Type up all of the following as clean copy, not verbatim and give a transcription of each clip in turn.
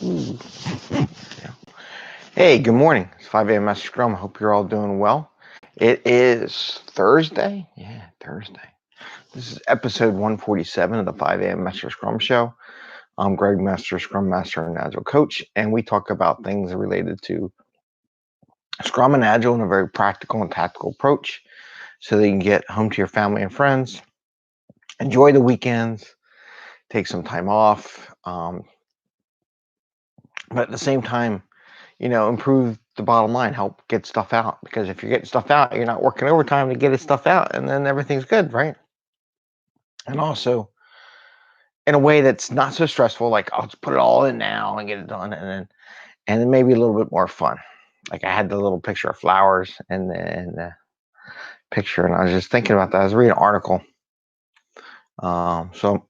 Ooh. Yeah. Hey, good morning. It's 5 a.m. Mester Scrum. I hope you're all doing well. It is Thursday. Yeah, Thursday. This is episode 147 of the 5 a.m. Mester Scrum Show. I'm Greg Mester, Scrum Master and Agile Coach, and we talk about things related to Scrum and Agile in a very practical and tactical approach so that you can get home to your family and friends, enjoy the weekends, take some time off, but at the same time, improve the bottom line, help get stuff out. Because if you're getting stuff out, you're not working overtime to get his stuff out, and then everything's good, right? And also in a way that's not so stressful, like I'll just put it all in now and get it done, and then maybe a little bit more fun. Like I had the little picture of flowers and then the picture, and I was just thinking about that. I was reading an article. So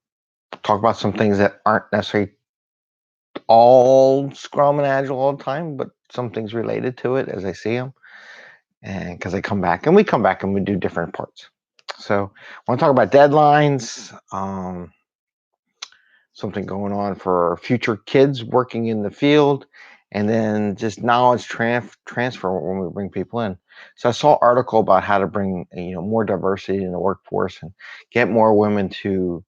talk about some things that aren't necessarily all Scrum and Agile all the time, but some things related to it as I see them. And because we come back and we do different parts. So I want to talk about deadlines, something going on for future kids working in the field, and then just knowledge transfer when we bring people in. So I saw an article about how to bring more diversity in the workforce and get more women to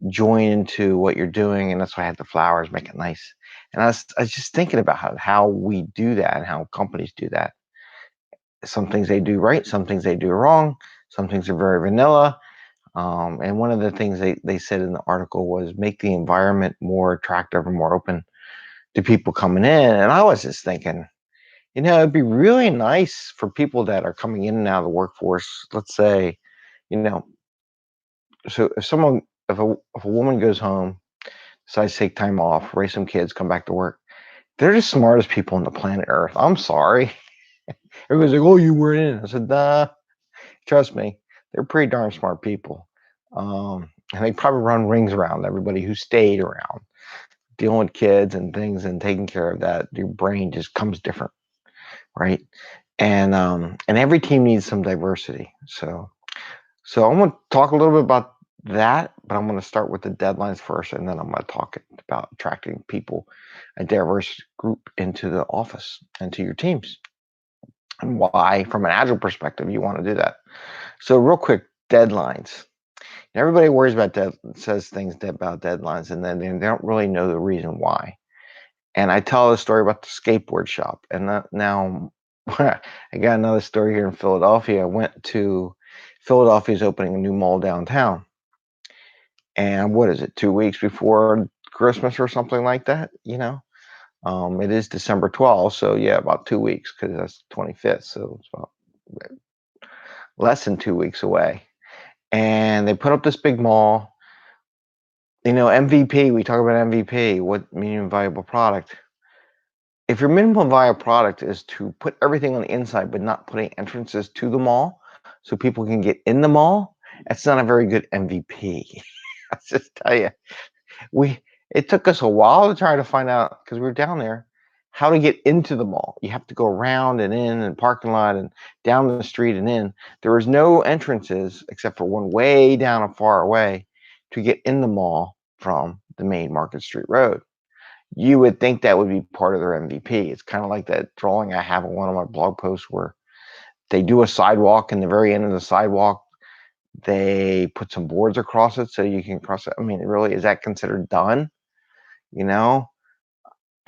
join into what you're doing, and that's why I had the flowers, make it nice. And I was just thinking about how we do that and how companies do that. Some things they do right, some things they do wrong, some things are very vanilla. And one of the things they said in the article was make the environment more attractive and more open to people coming in. And I was just thinking, it'd be really nice for people that are coming in and out of the workforce. Let's say, so if a woman goes home, decides to take time off, raise some kids, come back to work, they're the smartest people on the planet Earth. I'm sorry. Everybody's like, "Oh, you weren't in." I said, "Nah, trust me, they're pretty darn smart people." And they probably run rings around everybody who stayed around, dealing with kids and things and taking care of that. Your brain just comes different, right? And every team needs some diversity. So I'm going to talk a little bit about that, but I'm going to start with the deadlines first, and then I'm going to talk about attracting people, a diverse group into the office and to your teams, and why, from an agile perspective, you want to do that. So real quick, deadlines. Everybody worries about says things about deadlines, and then they don't really know the reason why. And I tell a story about the skateboard shop, and now I got another story here in Philadelphia. I went to Philadelphia's opening a new mall downtown, and what is it, 2 weeks before Christmas or something like that? It is December 12th, so yeah, about 2 weeks because that's the 25th, so it's about less than 2 weeks away. And they put up this big mall. MVP, we talk about MVP, what minimum viable product. If your minimum viable product is to put everything on the inside but not putting entrances to the mall so people can get in the mall, that's not a very good MVP. I'll just tell you. It took us a while to try to find out, because we were down there, how to get into the mall. You have to go around and in and parking lot and down the street and in. There was no entrances except for one way down and far away to get in the mall from the main Market Street Road. You would think that would be part of their MVP. It's kind of like that drawing I have on one of my blog posts where they do a sidewalk, and the very end of the sidewalk, they put some boards across it so you can cross it. I mean, really, is that considered done?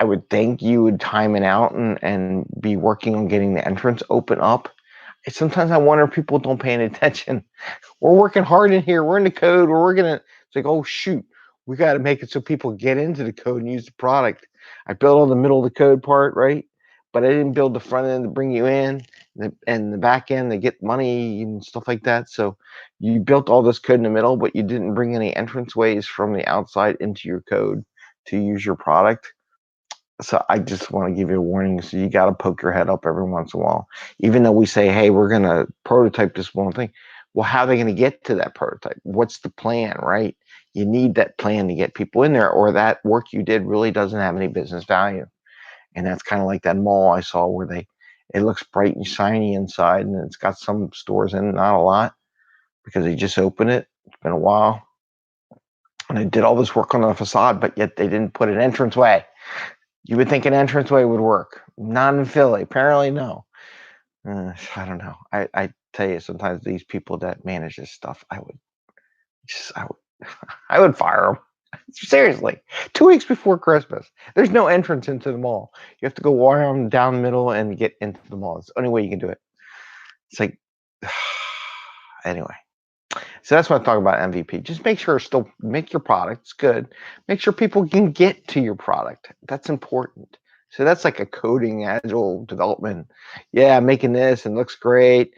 I would think you would time it out and be working on getting the entrance open up. Sometimes I wonder if people don't pay any attention. We're working hard in here. We're in the code. We're working it. It's like, oh, shoot. We got to make it so people get into the code and use the product. I built on the middle of the code part, right? But I didn't build the front end to bring you in, and the back end to get money and stuff like that. So you built all this code in the middle, but you didn't bring any entrance ways from the outside into your code to use your product. So I just want to give you a warning. So you got to poke your head up every once in a while. Even though we say, hey, we're going to prototype this one thing. Well, how are they going to get to that prototype? What's the plan, right? You need that plan to get people in there, or that work you did really doesn't have any business value. And that's kind of like that mall I saw where it looks bright and shiny inside, and it's got some stores in, not a lot, because they just opened it. It's been a while. And they did all this work on the facade, but yet they didn't put an entranceway. You would think an entranceway would work. Not in Philly. Apparently, no. I don't know. I tell you, sometimes these people that manage this stuff, I would, I would fire them. Seriously, 2 weeks before Christmas, there's no entrance into the mall. You have to go around down the middle and get into the mall. It's the only way you can do it. It's like, anyway. So that's what I talk about MVP. Just make sure make your products good. Make sure people can get to your product. That's important. So that's like a coding, agile development. Yeah, making this and looks great.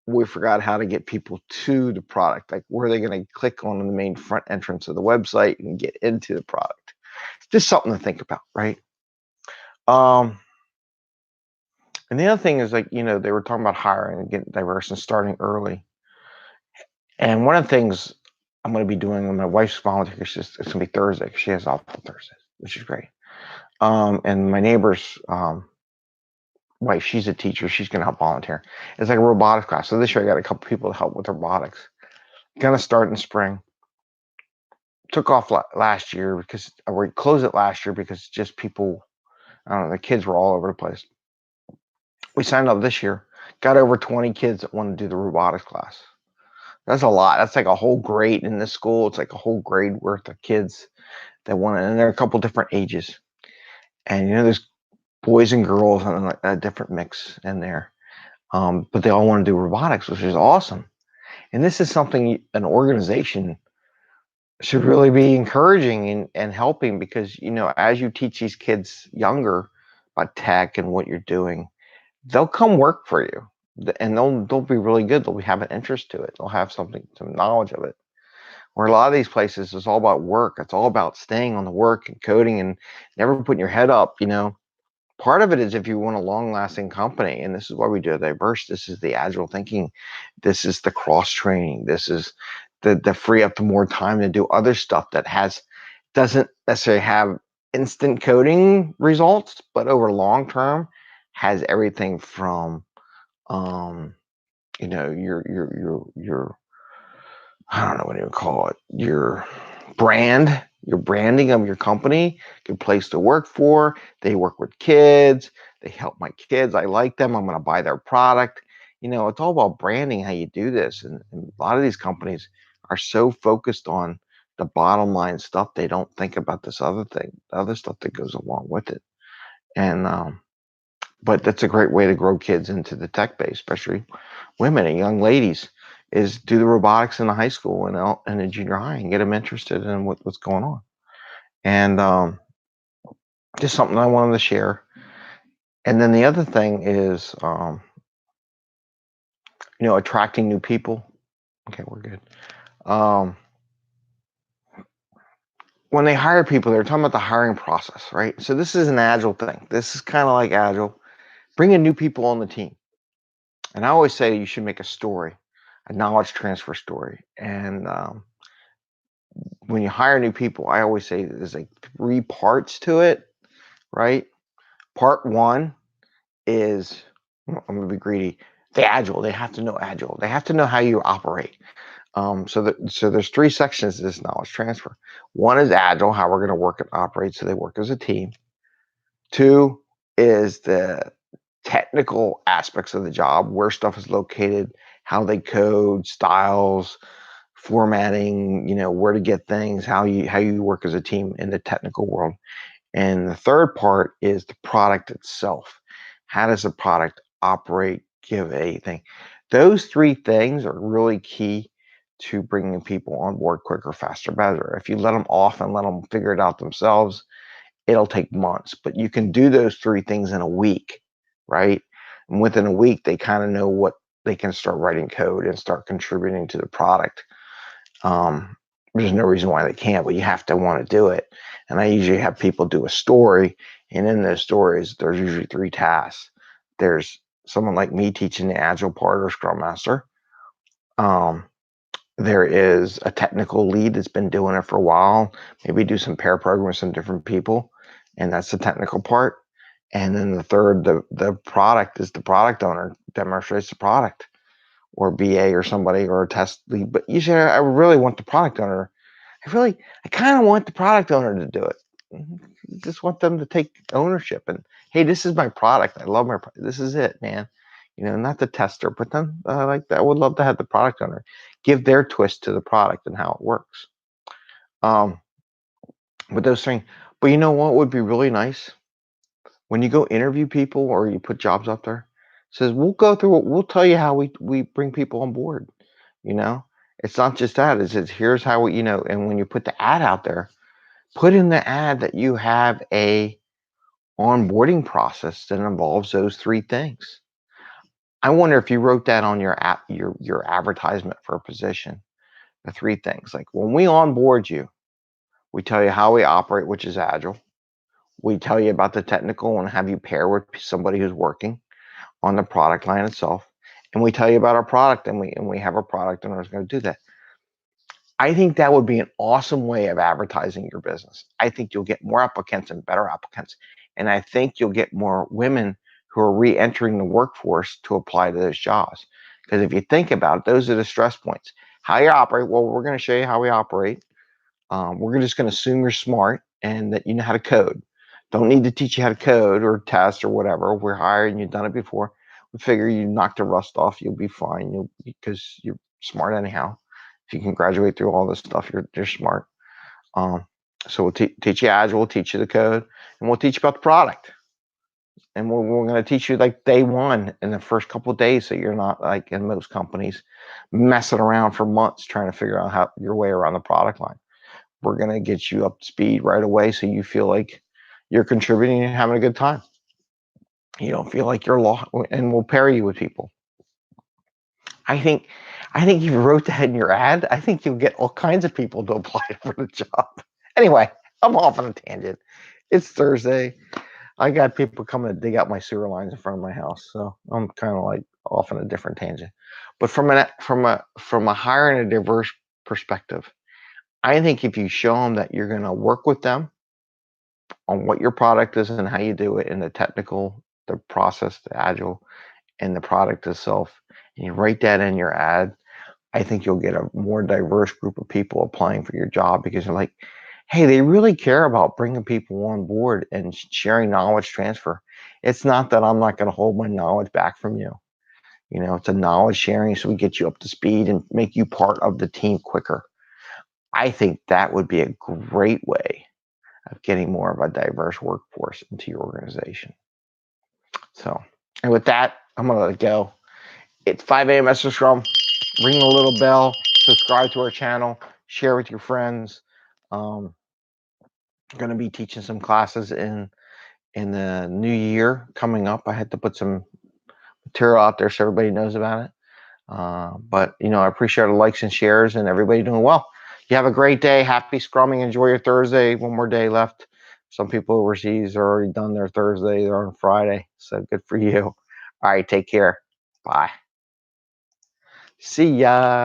We forgot how to get people to the product. Like, where are they going to click on the main front entrance of the website and get into the product? It's just something to think about, right? And the other thing is, like, they were talking about hiring and getting diverse and starting early. And one of the things I'm going to be doing when my wife's volunteer, it's going to be Thursday because she has off on Thursdays, which is great. And my neighbor's wife, she's a teacher. She's going to help volunteer. It's like a robotics class. So this year I got a couple people to help with robotics. Going to start in spring. Took off last year because we closed it last year because just people, I don't know, the kids were all over the place. We signed up this year. Got over 20 kids that want to do the robotics class. That's a lot. That's like a whole grade in this school. It's like a whole grade worth of kids that want it. And there are a couple different ages. And, there's boys and girls and like a different mix in there. But they all want to do robotics, which is awesome. And this is something an organization should really be encouraging and helping because, as you teach these kids younger about tech and what you're doing, they'll come work for you. And they'll be really good. They'll have an interest to it. They'll have some knowledge of it. Where a lot of these places is all about work. It's all about staying on the work and coding and never putting your head up. Part of it is if you want a long-lasting company, and this is why we do diverse. This is the agile thinking. This is the cross training. This is the free up to more time to do other stuff that doesn't necessarily have instant coding results, but over long term has everything from your I don't know what you would call it, your branding of your company, good place to work for. They work with kids. They help my kids. I like them. I'm going to buy their product. It's all about branding, how you do this. And a lot of these companies are so focused on the bottom line stuff. They don't think about this other thing, the other stuff that goes along with it. And, but that's a great way to grow kids into the tech base, especially women and young ladies, is do the robotics in the high school and the junior high and get them interested in what's going on. And just something I wanted to share. And then the other thing is, attracting new people. Okay, we're good. When they hire people, they're talking about the hiring process, right? So this is an agile thing. This is kind of like agile. Bringing new people on the team. And I always say you should make a story, a knowledge transfer story. And when you hire new people, I always say there's like 3 parts to it, right? Part 1 is, I'm going to be greedy, the agile. They have to know agile. They have to know how you operate. So there's 3 sections of this knowledge transfer. 1 is agile, how we're going to work and operate so they work as a team. 2 is the technical aspects of the job, where stuff is located, how they code, styles, formatting, where to get things, how you work as a team in the technical world. And the third part is the product itself. How does the product operate, give anything? Those 3 things are really key to bringing people on board quicker, faster, better. If you let them off and let them figure it out themselves, it'll take months. But you can do those 3 things in a week, right? And within a week, they kind of know what they can start writing code and start contributing to the product. There's no reason why they can't, but you have to want to do it. And I usually have people do a story, and in those stories, there's usually 3 tasks. There's someone like me teaching the agile part or Scrum Master. There is a technical lead that's been doing it for a while. Maybe do some pair programming with some different people, and that's the technical part. And then the third, the product is the product owner demonstrates the product, or BA or somebody, or a test lead. But usually I really want the product owner. I kind of want the product owner to do it. just want them to take ownership and, hey, this is my product. I love this is it, man. Not the tester, but then like that. I would love to have the product owner give their twist to the product and how it works. With those things. But you know what would be really nice? When you go interview people or you put jobs up there, it says we'll go through it, we'll tell you how we bring people on board. You know, it's not just that. It's here's how we, and when you put the ad out there, put in the ad that you have a onboarding process that involves those three things. I wonder if you wrote that on your app, your advertisement for a position, the three things. Like when we onboard you, we tell you how we operate, which is Agile. We tell you about the technical and have you pair with somebody who's working on the product line itself. And we tell you about our product, and we have a product owner who's going to do that. I think that would be an awesome way of advertising your business. I think you'll get more applicants and better applicants. And I think you'll get more women who are re-entering the workforce to apply to those jobs. Because if you think about it, those are the stress points. How you operate, well, we're going to show you how we operate. We're just going to assume you're smart and that you know how to code. Don't need to teach you how to code or test or whatever. We're hired and you've done it before. We figure you knock the rust off, you'll be fine. Because you're smart anyhow. If you can graduate through all this stuff, you're smart. So we'll teach you Agile, we'll teach you the code, and we'll teach you about the product. And we're going to teach you like day one in the first couple of days, so you're not like in most companies messing around for months trying to figure out how your way around the product line. We're going to get you up to speed right away so you feel like you're contributing and having a good time. You don't feel like you're lost, and we'll pair you with people. I think if you wrote that in your ad, I think you'll get all kinds of people to apply for the job. Anyway, I'm off on a tangent. It's Thursday. I got people coming to dig out my sewer lines in front of my house, so I'm kind of like off on a different tangent. But from a hiring a diverse perspective, I think if you show them that you're going to work with them on what your product is and how you do it, and the technical, the process, the Agile, and the product itself, and you write that in your ad, I think you'll get a more diverse group of people applying for your job because they're like, hey, they really care about bringing people on board and sharing knowledge transfer. It's not that I'm not going to hold my knowledge back from you. It's a knowledge sharing so we get you up to speed and make you part of the team quicker. I think that would be a great way of getting more of a diverse workforce into your organization. So, and with that, I'm going to let it go. It's 5 a.m. Mester Scrum. Ring the little bell, subscribe to our channel, share with your friends. I'm going to be teaching some classes in the new year coming up. I had to put some material out there so everybody knows about it. But I appreciate the likes and shares and everybody doing well. You have a great day. Happy scrumming. Enjoy your Thursday. One more day left. Some people overseas are already done their Thursday. They're on Friday. So good for you. All right. Take care. Bye. See ya.